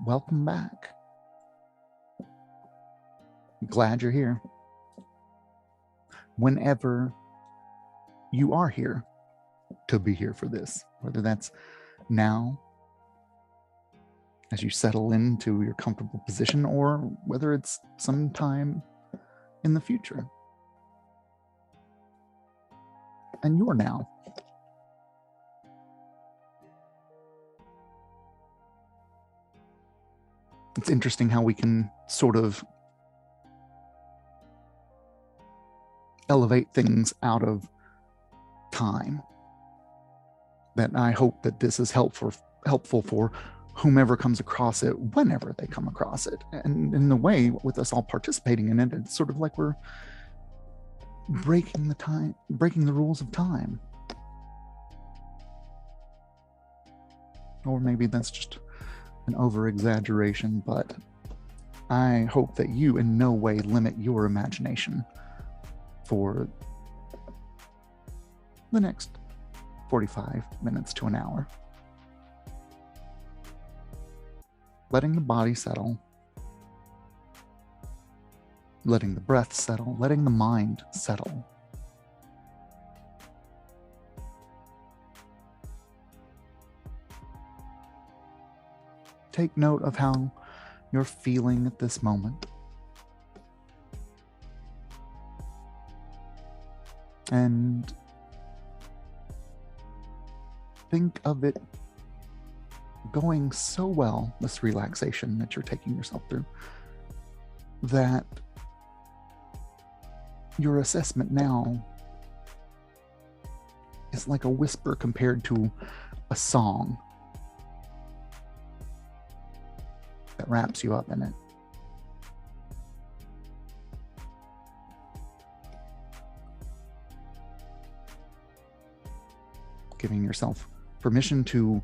welcome back. Glad you're here. Whenever you are here to be here for this, whether that's now as you settle into your comfortable position or whether it's sometime in the future. And you're now. It's interesting how we can sort of elevate things out of time. That I hope that this is helpful for whomever comes across it, whenever they come across it. And in the way, with us all participating in it, it's sort of like we're breaking the rules of time. Or maybe that's just an over-exaggeration, but I hope that you in no way limit your imagination for the next 45 minutes to an hour. Letting the body settle, letting the breath settle, letting the mind settle. Take note of how you're feeling at this moment. And think of it going so well, this relaxation that you're taking yourself through, that your assessment now is like a whisper compared to a song that wraps you up in it. Giving yourself permission to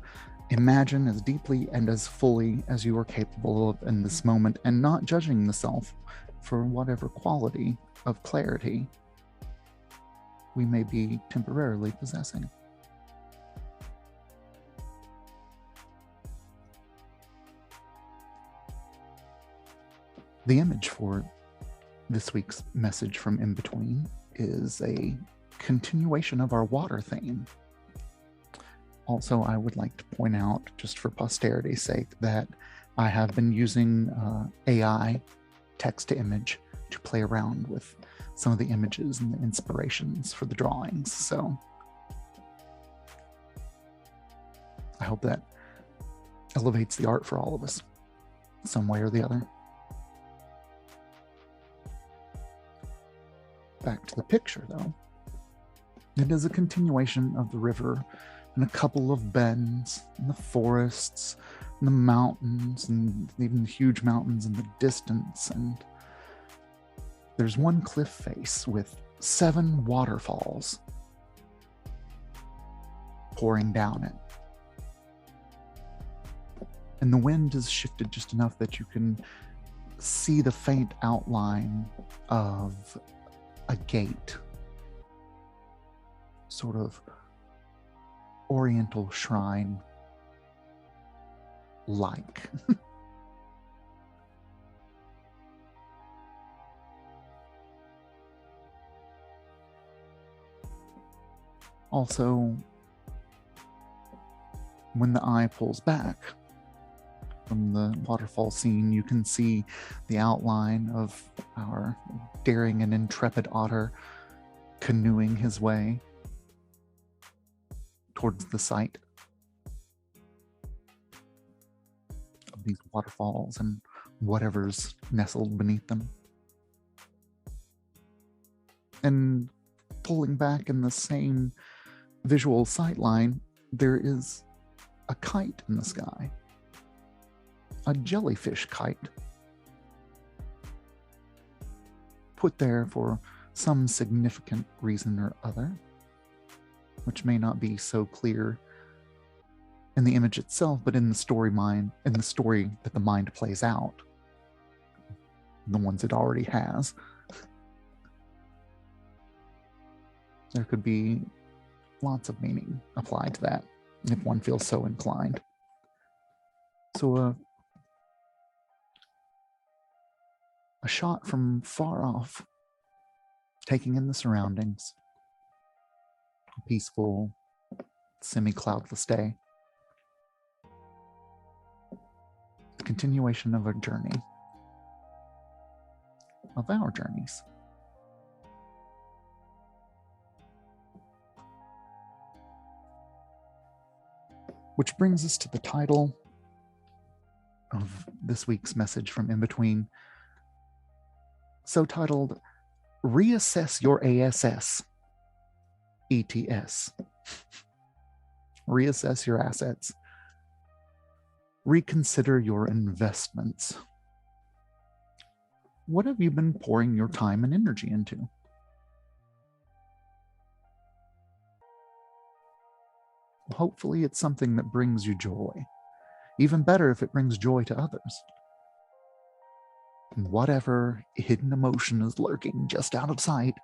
imagine as deeply and as fully as you are capable of in this moment, and not judging the self for whatever quality of clarity we may be temporarily possessing. The image for this week's message from In Between is a continuation of our water theme. Also, I would like to point out, just for posterity's sake, that I have been using AI, text to image, to play around with some of the images and the inspirations for the drawings. So I hope that elevates the art for all of us, some way or the other. Back to the picture, though. It is a continuation of the river and a couple of bends and the forests and the mountains and even huge mountains in the distance. And there's one cliff face with 7 waterfalls pouring down it. And the wind is shifted just enough that you can see the faint outline of a gate, sort of oriental shrine like. Also, when the eye pulls back from the waterfall scene, you can see the outline of our daring and intrepid otter canoeing his way towards the site of these waterfalls and whatever's nestled beneath them. And pulling back in the same visual sightline, there is a kite in the sky. A jellyfish kite. Put there for some significant reason or other, which may not be so clear in the image itself, but in the story that the mind plays out, the ones it already has. There could be lots of meaning applied to that if one feels so inclined. So a shot from far off, taking in the surroundings, a peaceful, semi-cloudless day. The continuation of our journey, of our journeys. Which brings us to the title of this week's message from In Between, so titled, Reassess Your A.s.s, e.t.s. Reassess your assets. Reconsider your investments. What have you been pouring your time and energy into? Hopefully it's something that brings you joy. Even better if it brings joy to others. And whatever hidden emotion is lurking just out of sight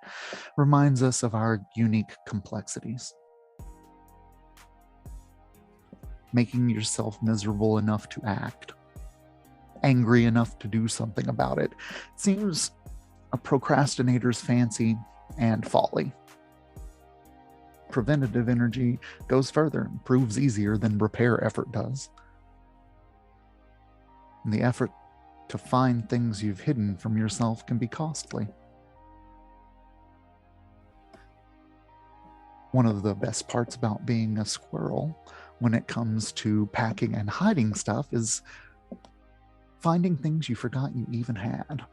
reminds us of our unique complexities. Making yourself miserable enough to act, angry enough to do something about it, seems a procrastinator's fancy and folly. Preventative energy goes further and proves easier than repair effort does. And the effort to find things you've hidden from yourself can be costly. One of the best parts about being a squirrel when it comes to packing and hiding stuff is finding things you forgot you even had.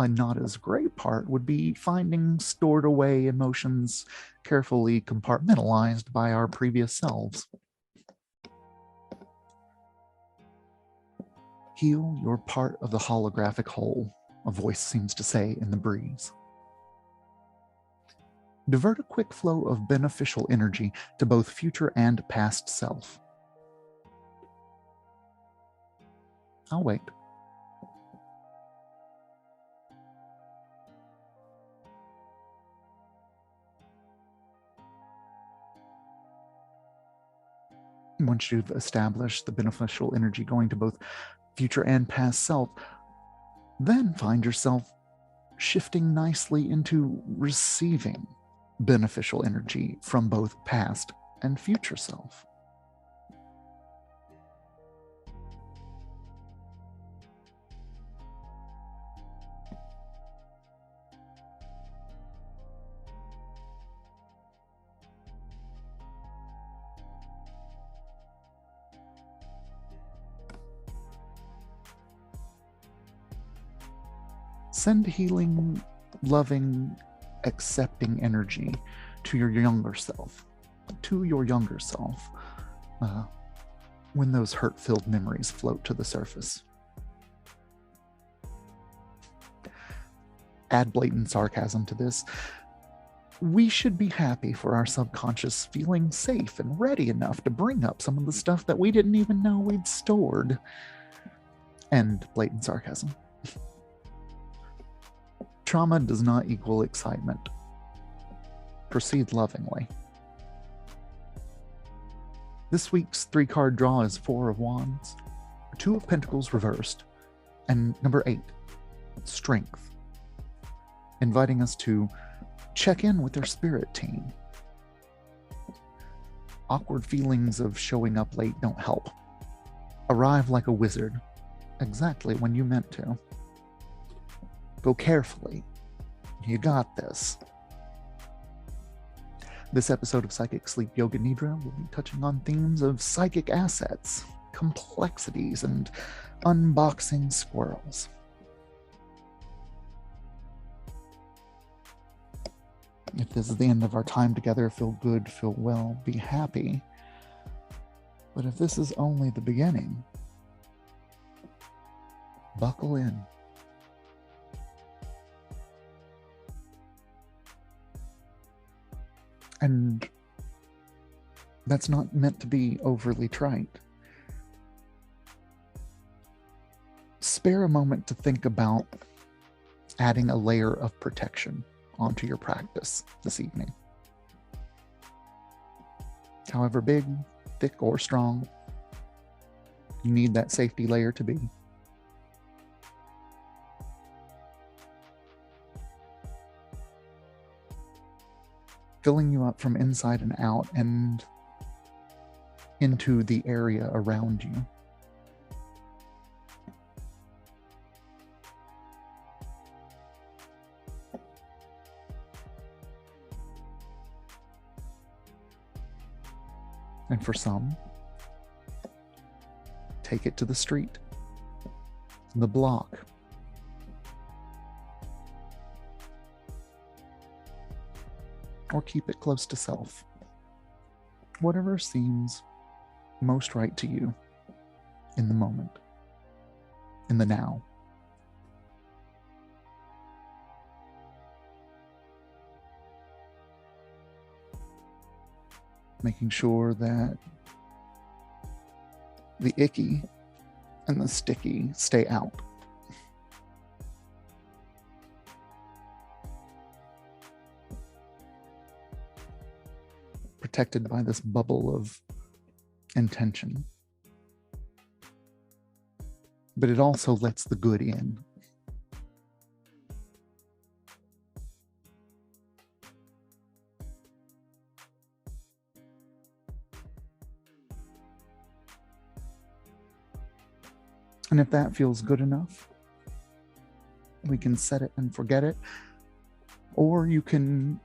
A not as great part would be finding stored away emotions carefully compartmentalized by our previous selves. Heal your part of the holographic whole, a voice seems to say in the breeze. Divert a quick flow of beneficial energy to both future and past self. I'll wait. Once you've established the beneficial energy going to both future and past self, then find yourself shifting nicely into receiving beneficial energy from both past and future self. Send healing, loving, accepting energy to your younger self. When those hurt-filled memories float to the surface. Add blatant sarcasm to this. We should be happy for our subconscious feeling safe and ready enough to bring up some of the stuff that we didn't even know we'd stored. End blatant sarcasm. Trauma does not equal excitement. Proceed lovingly. This week's 3-card draw is 4 of Wands, 2 of Pentacles reversed, and number 8, Strength, inviting us to check in with our spirit team. Awkward feelings of showing up late don't help. Arrive like a wizard, exactly when you meant to. Go carefully. You got this. This episode of Psychic Sleep Yoga Nidra will be touching on themes of psychic assets, complexities, and unboxing squirrels. If this is the end of our time together, feel good, feel well, be happy. But if this is only the beginning, buckle in. And that's not meant to be overly trite. Spare a moment to think about adding a layer of protection onto your practice this evening. However big, thick, or strong you need that safety layer to be. filling you up from inside and out and into the area around you. And for some, take it to the street, the block, or keep it close to self. Whatever seems most right to you in the moment, in the now. Making sure that the icky and the sticky stay out. Protected by this bubble of intention. But it also lets the good in. And if that feels good enough, we can set it and forget it. Or you can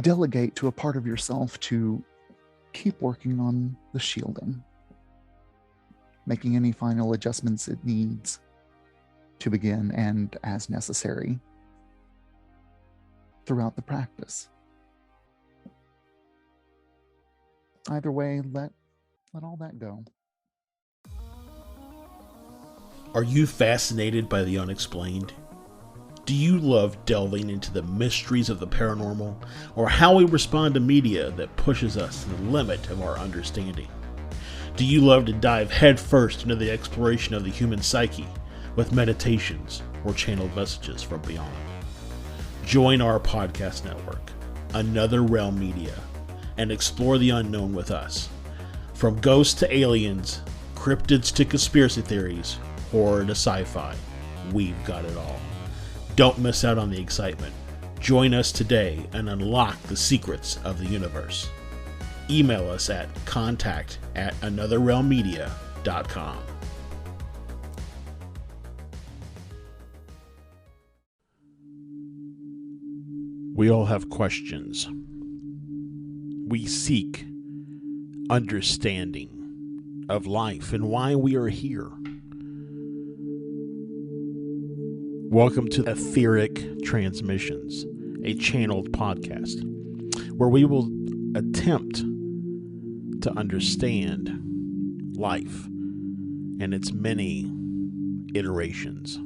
delegate to a part of yourself to keep working on the shielding, making any final adjustments it needs to begin and as necessary throughout the practice. Either way, let all that go. Are you fascinated by the unexplained? Do you love delving into the mysteries of the paranormal, or how we respond to media that pushes us to the limit of our understanding? Do you love to dive headfirst into the exploration of the human psyche with meditations or channeled messages from beyond? Join our podcast network, Another Realm Media, and explore the unknown with us. From ghosts to aliens, cryptids to conspiracy theories, horror to sci-fi, we've got it all. Don't miss out on the excitement. Join us today and unlock the secrets of the universe. Email us at contact@anotherrealmmedia.com. We all have questions. We seek understanding of life and why we are here. Welcome to Etheric Transmissions, a channeled podcast where we will attempt to understand life and its many iterations.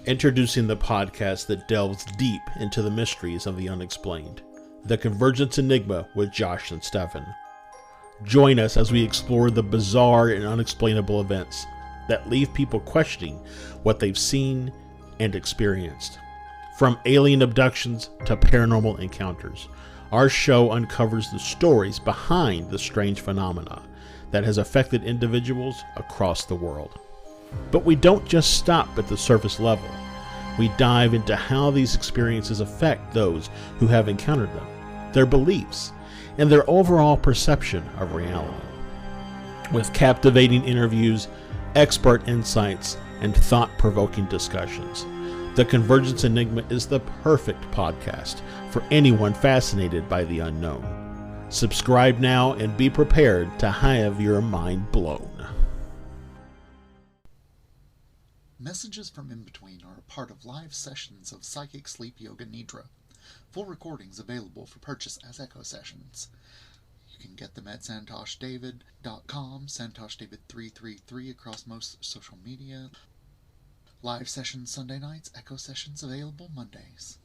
Introducing the podcast that delves deep into the mysteries of the unexplained, The Convergence Enigma with Josh and Stefan. Join us as we explore the bizarre and unexplainable events that leave people questioning what they've seen and experienced. From alien abductions to paranormal encounters, our show uncovers the stories behind the strange phenomena that has affected individuals across the world. But we don't just stop at the surface level. We dive into how these experiences affect those who have encountered them, their beliefs, and their overall perception of reality. With captivating interviews, expert insights, and thought-provoking discussions, The Convergence Enigma is the perfect podcast for anyone fascinated by the unknown. Subscribe now and be prepared to have your mind blown. Messages from In Between are a part of live sessions of Psychic Sleep Yoga Nidra. Full recordings available for purchase as echo sessions. You can get them at santoshdavid.com, santoshdavid333 across most social media. Live sessions Sunday nights, echo sessions available Mondays.